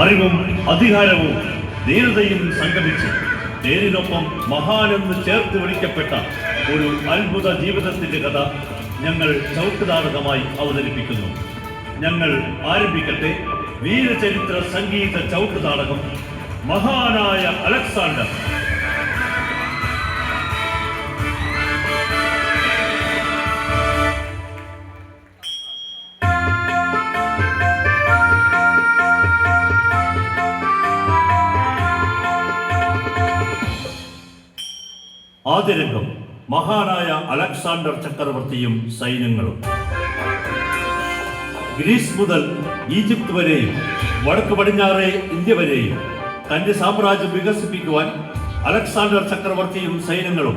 അറിവും അധികാരവും ധീരതയും സംഗമിച്ച് പേരിനൊപ്പം മഹാനെന്ന് ചേർത്ത് വിളിക്കപ്പെട്ട ഒരു അത്ഭുത ജീവിതത്തിന്റെ കഥ ഞങ്ങൾ ചൗട്ടുനാടകമായി അവതരിപ്പിക്കുന്നു. ഞങ്ങൾ ആരംഭിക്കട്ടെ വീരചരിത്ര സംഗീത ചൗട്ടുനാടകം മഹാനായ അലക്സാണ്ടർ. ആദ്യ രംഗം മഹാനായ അലക്സാണ്ടർ ചക്രവർത്തിയും സൈന്യങ്ങളും. ഗ്രീസ് മുതൽ ഈജിപ്ത് വരെയും വടക്ക് പടിഞ്ഞാറേ ഇന്ത്യ വരെയും തന്റെ സാമ്രാജ്യം വികസിപ്പിക്കുവാൻ അലക്സാണ്ടർ ചക്രവർത്തിയും സൈന്യങ്ങളും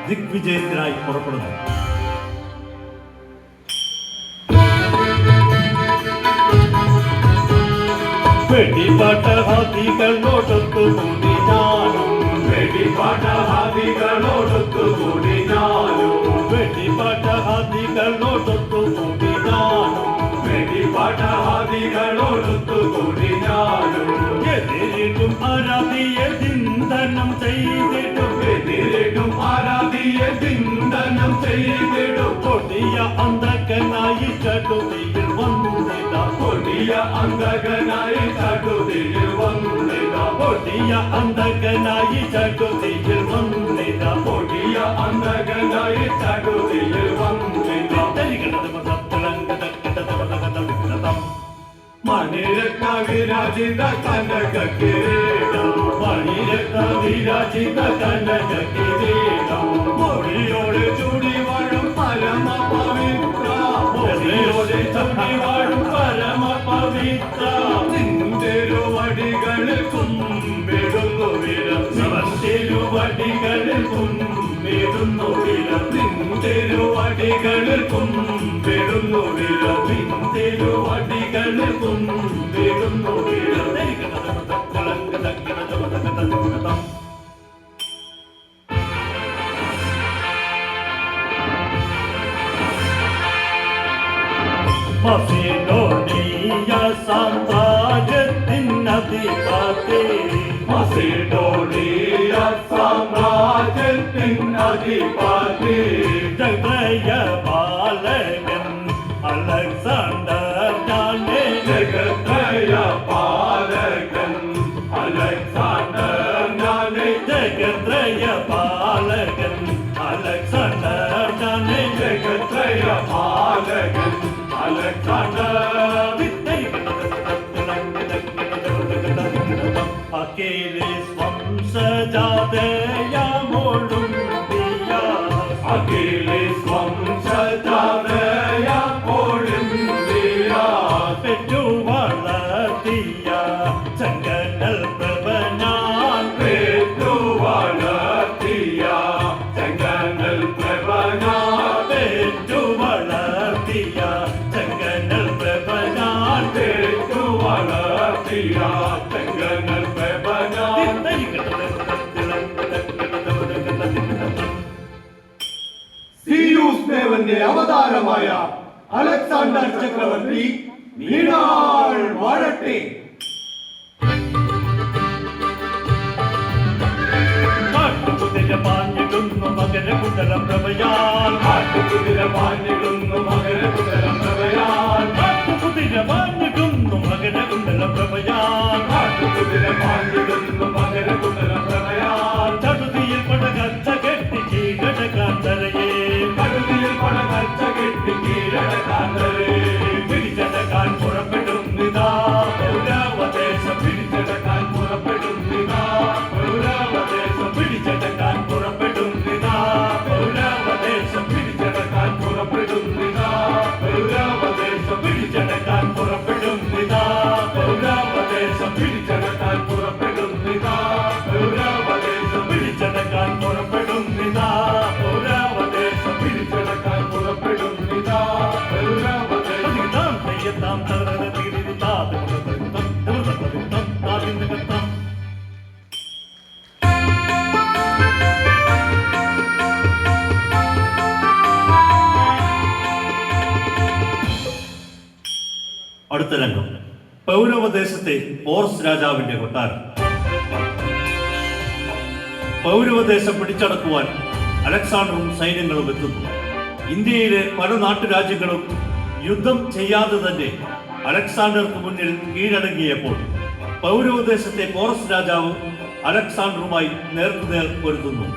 ദിഗ്വിജയത്തിനായി പുറപ്പെടുന്നു. വെടിപാട്ടഹാദികളോടൊത്തുകൂടി ഞാനും വെടിപാട്ടഹാദികളോടൊത്തുകൂടി ഞാനും വെടിപാട്ടഹാദികളോടൊത്തുകൂടി ഞാനും വെടിപാട്ടഹാദികളോടൊത്തുകൂടി ഞാനും എതിരിടും ആരാധിയെ ചിന്തനം ചെയ്തിടും എതിരിടും ആരാധിയെ ചിന്തനം ചെയ്തിടും കൊടിയ അന്തകനായി ചടുതിയിൽ വന്നിട കൊടിയ അന്തകനായി ചടുതിയിൽ വന്നിട കൊടിയ അന്തകനായി ചടുതിയിൽ വന്നിട കൊടിയ അന്തകനായി ചടുതിയിൽ വന്നിട മണിരത്ന വിരാജിത കനക കിരീടം മണിരത്ന വിരാജിത കനക കിരീടം മൊഴിയോട് ചൂടി വാഴും പരമ പവിത്ര മൊഴിയോട് ചൂടി വാഴും പരമ പവിത്ര തിരുവടികളിൽ കുമ്പിടുന്നു വിരം തിരുവടികളിൽ കുമ്പിടുന്നു വിരം തിരുവടികളിൽ കുമ്പിടുന്നു വിരം തിരുവടികളിൽ കുമ്പിടുന്നു വിരം മസിഡോണിയ സാമ്രാജ്യത്തിനധിപതി മസിഡോണിയ സാമ്രാജ്യത്തിനധിപതി ജഗത്രയപാലകൻ അലക്സാണ്ടർ ഞാനേ ജഗത്രയപാലകൻ അലക്സാണ്ടർ ഞാനേ ജഗത്രയപാലകൻ അലക്സാണ്ടർ ഞാനേ ജഗത്രയപാലകൻ അലക്സാണ്ടർ അഖിലേസ് വംശജാതയമോടും അഖിലേസ് വംശജാതയമോടും പെറ്റു വളർത്തിയ ചങ്കനൽ പ്രഭനാൻ പെറ്റു വളർത്തിയ ചങ്കനൽ പ്രഭനാൻ പെറ്റു വളർത്തിയ ചങ്കനൽ പ്രഭനാൻ പെറ്റു വളർത്തിയ ചങ്കനൽ പ്രഭനാൻ സീയൂസ് ദേവന്റെ അവതാരമായ അലക്സാണ്ടർ ചക്രവർത്തി നീണാൾ വാഴട്ടെ. കാട്ടുകുതിര പാഞ്ഞിടുന്നു മകരകുണ്ടല പ്രഭയാൽ കാട്ടുകുതിര പാഞ്ഞിടുന്നു മകരകുണ്ടല പ്രഭയാൽ കാട്ടുകുതിര പാഞ്ഞിടുന്നു മകരകുണ്ടല പ്രഭയാൽ കാട്ടുകുതിര പാഞ്ഞിടുന്നു മകരകുണ്ടല പ്രഭയാൽ ചടുതിയിൽ പടകച്ച കെട്ടി കീഴടക്കാന്തരയെ കടുതിയിൽ പടകച്ച കെട്ടി കീഴടക്കാന്തരയെ പിടിച്ചടക്കാൻ പുറപ്പെടുന്നിതാ പൗരാവദേശം പിടിച്ചടക്കാൻ പുറപ്പെടുന്നിതാ പൗരാവദേശം പിടിച്ചടക്കാൻ പുറപ്പെടുന്നിതാ പൗരാവദേശം പിടിച്ചടക്കാൻ പുറപ്പെടുന്നിതാ പൗരാവദേശം പിടിച്ചടക്കാൻ പുറപ്പെടുന്നിതാ പൗരാവദേശം പിടിച്ചടക്കാൻ പുറപ്പെടുന്നിതാ പൗരാവദേശം പിടിച്ചടക്കാൻ പുറപ്പെടുന്നിതാ പൗരാവദേശം പിടിച്ചടക്കാൻ പുറപ്പെടുന്നിതാ പൗരാവദേശം താം തെയ്യത്താം തകർന്ന തിരിതി താതം താതിന്തകത്താം അടുത്ത രംഗം പൗരവദേശത്തെ പോർസ് രാജാവിന്റെ കൊട്ടാരം. പൗരവദേശം പിടിച്ചടക്കുവാൻ അലക്സാണ്ടറും സൈന്യങ്ങളും എത്തുന്നു. ഇന്ത്യയിലെ പല നാട്ടുരാജ്യങ്ങളും യുദ്ധം ചെയ്യാതെ തന്നെ അലക്സാണ്ടർക്ക് മുന്നിൽ കീഴടങ്ങിയപ്പോൾ പൗരവദേശത്തെ പോർസ് രാജാവ് അലക്സാണ്ടറുമായി നേർക്കുനേർ പൊരുതുന്നു.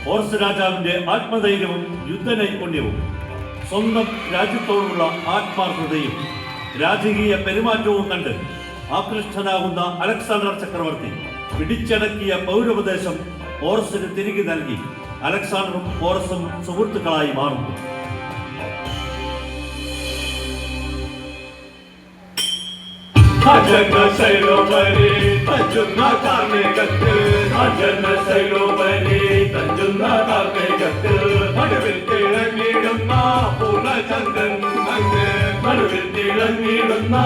പോർസ് രാജാവിന്റെ ആത്മധൈര്യവും യുദ്ധനൈപുണ്യവും സ്വന്തം രാജ്യത്തോടുള്ള ആത്മാർത്ഥതയും രാജകീയ പെരുമാറ്റവും കണ്ട് ആകൃഷ്ടനാകുന്ന അലക്സാണ്ടർ ചക്രവർത്തി പിടിച്ചടക്കിയ പൗരവദേശം പോറസിന് തിരികെ നൽകി അലക്സാണ്ടറും പോറസും സുഹൃത്തുക്കളായി മാറുന്നു. അജന ശൈലോപരി തഞ്ചുന്ന കാർമേഘത്തിൽ അജന ശൈലോപരി തഞ്ചുന്ന കാർമേഘത്തിൽ നടുവിൽ തിളങ്ങിടുന്ന പൂർണ്ണചന്ദ്രൻ അങ്ങ് നടുവിൽ തിളങ്ങിടുന്ന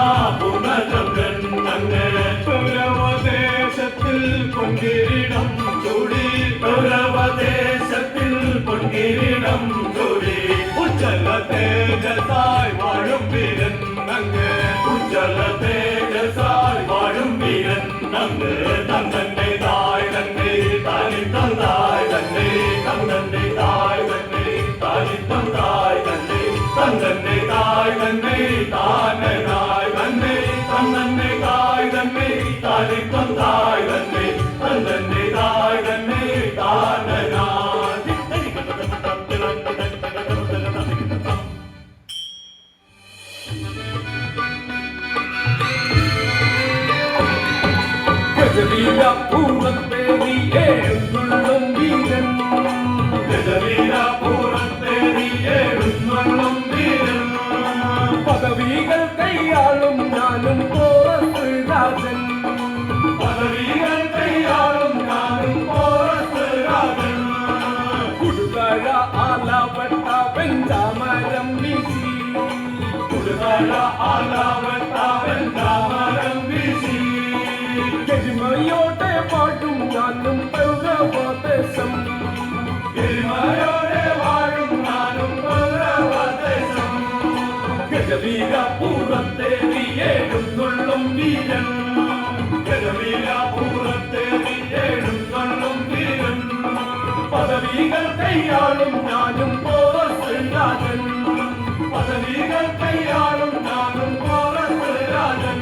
പൂർണ്ണചന്ദ്രൻ അങ്ങ് പൗരവദേശത്തിൽ പൊൻകിരീടം ചൂടി പൗരവദേശത്തിൽ പൊൻകിരീടം ചൂടി ഉജ്ജല തേജസായി വാഴും വീരൻ അങ്ങ് ഉജ്ജല തേജസായി വാഴും വീരൻ അങ്ങ് തന്നന്റെ തായ് തന്നെ താനി തന്നായ് തന്നെ തന്നന്റെ തായ് തന്നെ താനി തന്നായ് തന്നെ തന്നന്റെ തായ് തന്നെ താനായ് തന്നെ തന്നന്റെ തായ് തന്നെ താനി തന്നായ് തന്നെ തന്നന്റെ തായ് തന്നെ താനായ്. ഗജവീരപൂരത്തേറിയേഴുന്നള്ളും വീരൻ ഗജവീരപൂരത്തേറിയേഴുന്നള്ളും വീരൻ പദവികൾ കൈയാളും ഞാനും പോറസ് രാജൻ പദവികൾ കൈയാളും ഞാനും പോറസ് രാജൻ കുടുതഴ ആലവട്ട വെഞ്ചാമരം വീശി കുടുതഴ ആലവട്ട വെഞ്ചാമരം വീശി ഗരിമയോടെ പാടും ഞാനും പൗരവദേശം ഗരിമയോടെ വാഴും ഞാനും പൗരവദേശം ഗജവീരപൂരത്തേറിയേഴുന്നള്ളും വീരൻ ഗജവീരപൂരത്തേറിയേഴുന്നള്ളും വീരൻ പദവികൾ കൈയാളും ഞാനും പോറസ് രാജൻ പദവികൾ കൈയാളും ഞാനും പോറസ് രാജൻ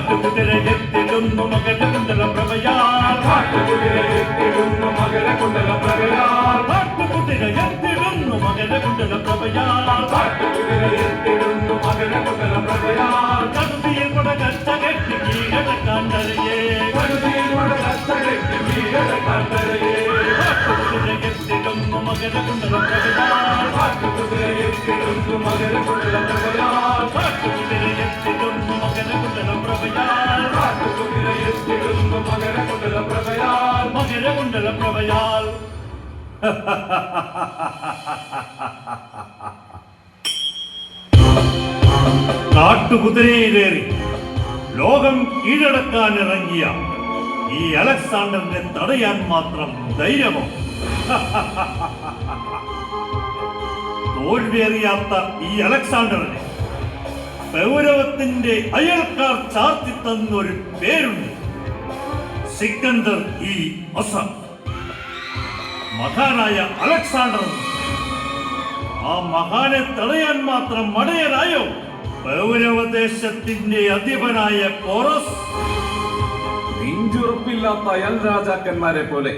കാട്ടുകുതിരയെത്തിടുന്നു മകരകുണ്ടല പ്രഭയാൽ കാട്ടുകുതിരയെത്തിടുന്നു മകരകുണ്ടല പ്രഭയാൽ കാട്ടുകുതിരയെത്തിടുന്നു മകരകുണ്ടല പ്രഭയാൽ കാട്ടുകുതിരയെത്തിടുന്നു മകരകുണ്ടല പ്രഭയാൽ കടുതിയിൽ കൊടകച്ച കെട്ടി കീഴടക്കാണ്ടരയെ കടുതിയിലൂടെ കച്ചകെട്ടി വീരകണ്ടരയെ കാട്ടുകുതിരയെത്തിടുന്നു മകരകുണ്ടല പ്രഭയാൽ കാട്ടുകുതിരയെത്തിടുന്നു മകരകുണ്ടല പ്രഭയാൽ കാട്ടുകുതിരയെത്തിടുന്നു മകരകുണ്ടല പ്രഭയാൽ കാട്ടുകുതിരയെത്തിടുന്നു മകരകുണ്ടല പ്രഭയാൽ മകരകുണ്ടല പ്രഭയാൽ കാട്ടുകുതിരയിലേറി ലോകം കീഴടക്കാനിറങ്ങിയ ഈ അലക്സാണ്ടറിനെ തടയാൻ മാത്രം ധൈര്യമോ? തോൽവിയറിയാത്ത ഈ അലക്സാണ്ടറിനെ പൗരവത്തിന്റെ അയൽക്കാർ ചാർത്തി തന്നൊരു പേരുണ്ട്, സിക്കന്ദർ ഈ അസം. മഹാനായ അലക്സാണ്ടർ, ആ മഹാനെ തടയാൻ മാത്രം മടയനായോ പൗരവദേശത്തിന്റെ അധിപനായ പോറസ്? നെഞ്ചുറപ്പില്ലാത്ത അയൽ രാജാക്കന്മാരെ പോലെ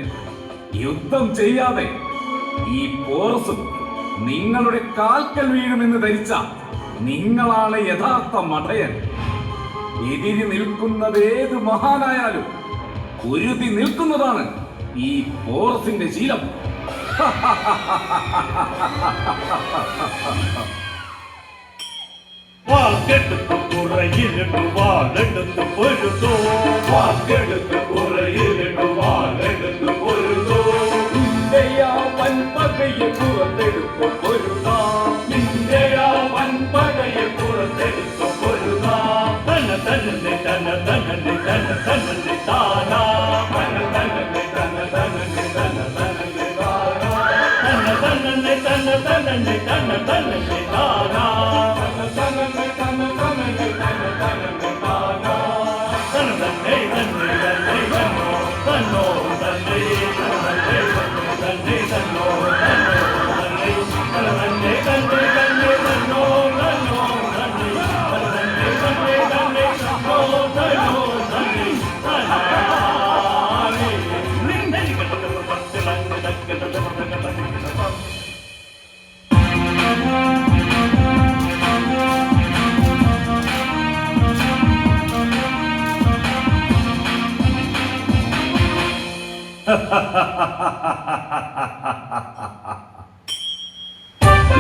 യുദ്ധം ചെയ്യാതെ ഈ പോറസും നിങ്ങളുടെ കാൽക്കൽ വീഴുമെന്ന് ധരിച്ച നിങ്ങളാണ് യഥാർത്ഥ മടയൻ. എതിരി നിൽക്കുന്നത് ഏത് മഹാനായാലും ഉരുതി നിൽക്കുന്നതാണ് ഈ പോറസിന്റെ ശീലം. വാക്കെടുത്ത് പുറയിലിട്ടു വാളെടുത്ത് പൊരുതോ, വാക്കെടുത്ത് പുറയിലിട്ടു വാളെടുത്ത് പൊരുതോ, ഇന്ത്യയാ വൻപകയെ പുറത്തെടുത്തു പൊരുതാ, ഇന്ത്യയാ വൻപടയെ പുറത്തെടുത്തു പൊരുതാ, തന തനനെ തന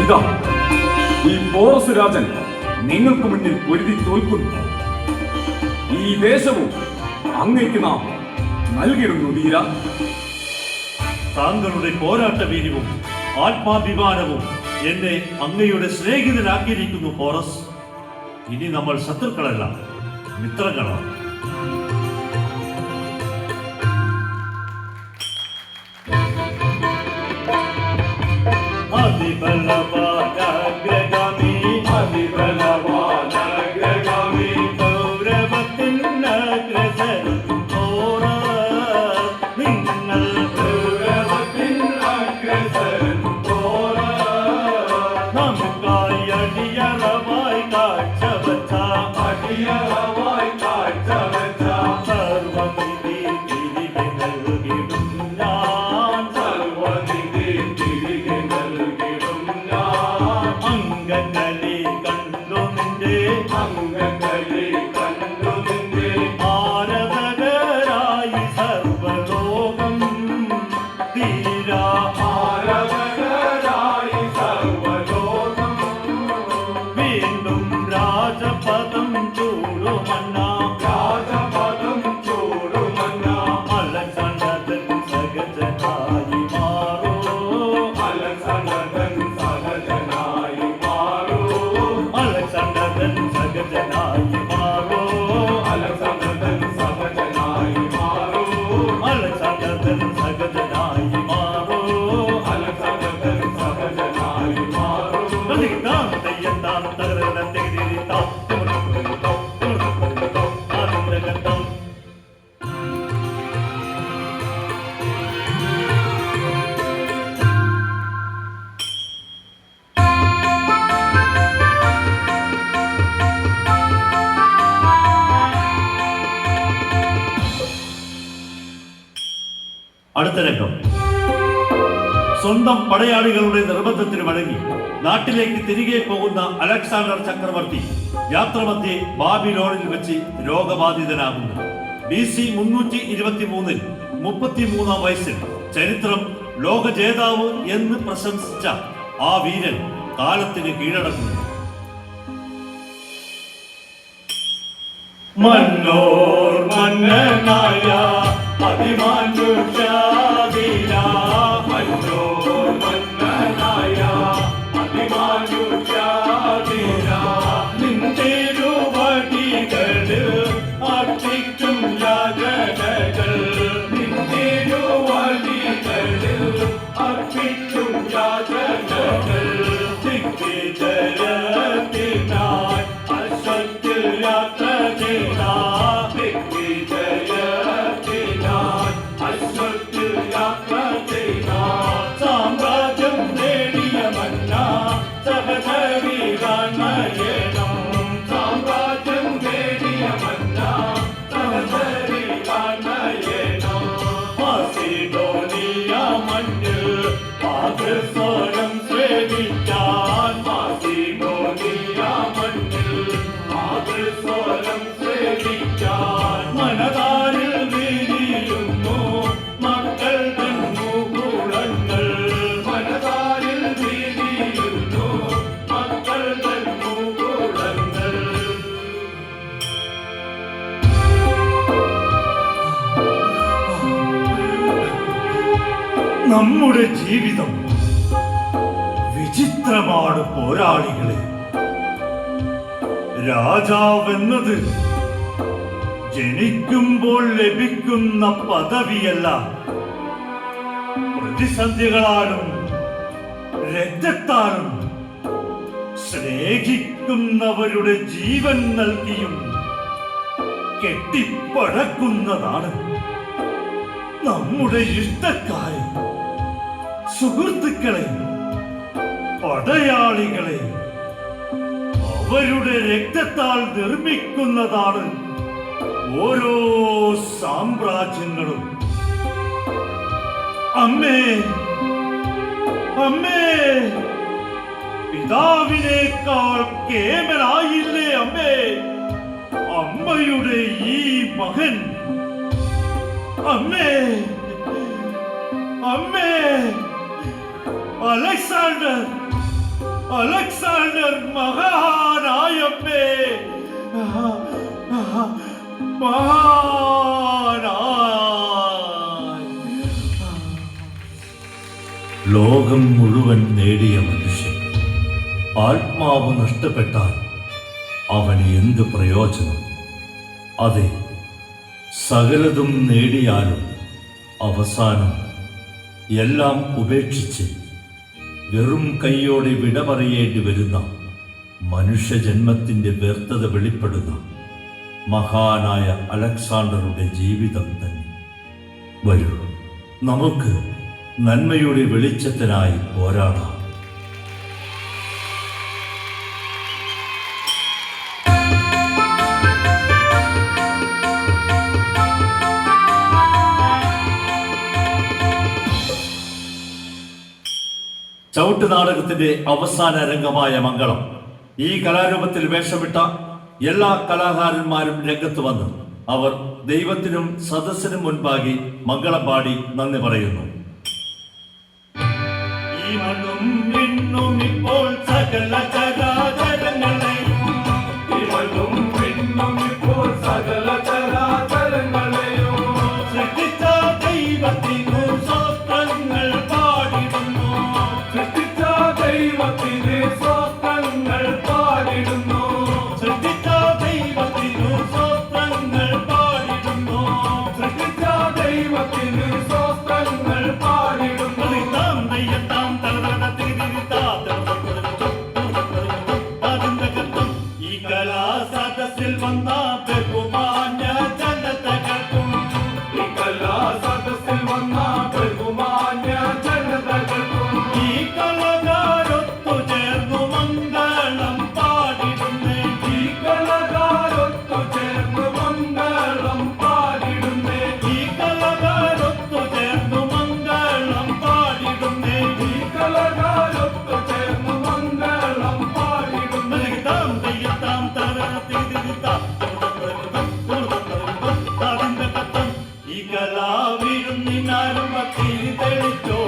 ഇതാ ഈ പോറസ് രാജൻ നിങ്ങൾക്ക് മുന്നിൽ പൊരുതി തോൽക്കുന്നു. ഈ ദേശവും അങ്ങേക്ക് നാം നൽകിയിരുന്നു വീര. താങ്കളുടെ പോരാട്ട വീര്യവും ആത്മാഭിമാനവും എന്നെ അങ്ങയുടെ സ്നേഹിതനാക്കിയിരിക്കുന്നു പോറസ്. ഇനി നമ്മൾ ശത്രുക്കളല്ല, മിത്രങ്ങളാണ്. അതിബലവാനാഗ്രഗാമി അതിബലവാനഗ്രഗാമി ഗൗരവത്തിനഗ്രസരം പോറസ്. നിങ്ങൾ ഗൗരവത്തിൻ അഗ്രസരൻ പോറസ്. നമുക്കായി അടിയറവായി കാഴ്ചവച്ച അടിയറവായി കാഴ്ചവച്ച സർവനിധി തിരികെ നൽകിടും ഞാൻ. സർവ്വനിധി തിരികെ നൽകിടും ഞാൻ. അംഗങ്ങളെ കണ്ടു നിന്റെ അംഗങ്ങളെ കണ്ടു നിന്റെ ആരാധകരായി സർവലോകം തീരാ. ആരാധകരായി സർവ്വലോകം വീണ്ടും രാജപദം ചൂടുമന്ന രാജപദം ചൂടുമന്ന അലക്സാണ്ടർ സഹജനായി മാറൂ. അലക്സാണ്ടർ സഹജനായി മാറൂ. അലക്സാണ്ടർ സഹജനായി മാറൂ. അലക്സാണ്ടർ സഹജനായി മാറൂ. അലക്സാണ്ടർ സഹജനായി മാറൂ. അലക്സാണ്ടർ സഹജനായി മാറൂ. പ്രതിതാം തെയ്യത്താം തകരണ തെകിരിത്താം തിമിർക്കുറിത്താം തിമിർക്കുറിത്താം ആനന്ദഗന്ധം. അടുത്ത രംഗം. സ്വന്തം പടയാളികളുടെ നിർബന്ധത്തിന് വഴങ്ങി നാട്ടിലേക്ക് തിരികെ പോകുന്ന അലക്സാണ്ടർ ചക്രവർത്തി യാത്രമധ്യേ ബാബിലോണിൽ വെച്ച് രോഗബാധിതനാകുന്നു. BC 323 33 വയസ്സിൽ ചരിത്രം ലോക ജേതാവ് എന്ന് പ്രശംസിച്ച ആ വീരൻ കാലത്തിന് കീഴടങ്ങുന്നു. മന്നോർ മന്നനായ അതിമാനുഷാദീന മന്നോർ മന്നനായ അതിമാനുഷാദീന നിന്തിരുവടികളിൽ അർപ്പിക്കും യാചനകൾ. നിന്തിരുവടികളിൽ അർപ്പിക്കും യാചനകൾ. ദിഗ്വിജയത്തിനായി അശ്വത്തിൽ യാത്ര ചെയ്താൽ ദിഗ്വിജയത്തിനായി അശ്വത്തിൽ യാത്ര ചെയ്താൽ സാമ്രാജ്യം നേടിയ മന്ന സഹചരീരാൻ നയനം. സാമ്രാജ്യം നേടിയ മന്ന സഹചരീരാൻ നയനം. മാസിഡോണിയ മണ്ണിൽ മാതൃസ്വരം ശ്രേണിക്കാൻ. മാസിഡോണിയ മണ്ണിൽ മാതൃസ്വരം ശ്രേണിക്കാൻ മനതാരിൽ വീരിയുന്നു മക്കൾ തന്നുകൂടങ്ങൾ. മനതാരിൽ വീരിയുന്നു മക്കൾ തന്നുകൂടങ്ങൾ. നമ്മുടെ ജീവിതം വിചിത്രമാണ് പോരാളികളെ. രാജാവെന്നത് ജനിക്കുമ്പോൾ ലഭിക്കുന്ന പദവിയല്ല. പ്രതിസന്ധികളാലും രക്തത്താലും സ്നേഹിക്കുന്നവരുടെ ജീവൻ നൽകിയും കെട്ടിപ്പടക്കുന്നതാണ്. നമ്മുടെ ഇഷ്ടക്കാരെ, സുഹൃത്തുക്കളെ, പടയാളികളെ അവരുടെ രക്തത്താൽ നിർമ്മിക്കുന്നതാണ് ഓരോ സാമ്രാജ്യങ്ങളും. അമ്മേ, അമ്മേ, പിതാവിനേക്കാൾ കേമനായില്ലേ അമ്മേ അമ്മയുടെ ഈ മകൻ? അമ്മേ, അമ്മേ, അലക്സാണ്ടർ, അലക്സാണ്ടർ മഹാനായമ്മേ, ലോകം മുഴുവൻ നേടിയ മനുഷ്യൻ ആത്മാവ് നഷ്ടപ്പെട്ടാൽ അവന് എന്ത് പ്രയോജനം? അതെ, സകലതും നേടിയാലും അവസാനം എല്ലാം ഉപേക്ഷിച്ച് വെറും കൈയോടെ വിട പറയേണ്ടി വരുന്ന മനുഷ്യജന്മത്തിൻ്റെ വ്യർത്ഥത വെളിപ്പെടുന്ന മഹാനായ അലക്സാണ്ടറുടെ ജീവിതം തന്നെ. വരൂ, നമുക്ക് നന്മയുടെ വെളിച്ചത്തിനായി പോരാടാം. ചവിട്ട് നാടകത്തിന്റെ അവസാന രംഗമായ മംഗളം. ഈ കലാരൂപത്തിൽ വേഷമിട്ട എല്ലാ കലാകാരന്മാരും രംഗത്ത് വന്ന് അവർ ദൈവത്തിനും സദസ്സിനും മുൻപാകെ മംഗളം പാടി നന്ദി പറയുന്നു. ഈ മണ്ണും വിണ്ണും ഇപ്പോൾ സകല ചരാചരങ്ങളെയും, ഈ മണ്ണും വിണ്ണും ഇപ്പോൾ സകല ചരാചരങ്ങളെയും സൃഷ്ടിച്ച ദൈവത്തിനു സ്തോത്രങ്ങൾ പാടിടുന്നു. സൃഷ്ടിച്ച ദൈവത്തിന് സ്തോത്രങ്ങൾ പാടിടുന്നു. സൃഷ്ടിച്ച ദൈവത്തിനു സ്തോത്രങ്ങൾ പാടിടുന്നു. സൃഷ്ടിച്ച ദൈവത്തിന് സ്തോത്രങ്ങൾ പാടിടുന്നു. ഈ കലാസദസ്സിൽ വന്ന ബഹുമാന്യ ജനതകൾക്കും, ഈ കലാസദസ്സിൽ വന്ന ബഹുമാന്യ ജനതകൾക്കും, ഈ കലാകാരൊത്തു ചേർന്നു മംഗളം പാടിടുന്നേ. ഈ കലാകാരൊത്തു ചേർന്ന് മംഗളം പാടിടുന്നേ. ഈ കലാകാരൊത്തു ചേർന്നു മംഗളം പാടിടുന്നേ. ഈ കലാകാരൊത്തു ചേർന്ന് മംഗളം പാടിടുന്നേ. ഈ കലാവിരുന്നിനാരംഭത്തിൽ തെളിച്ചോ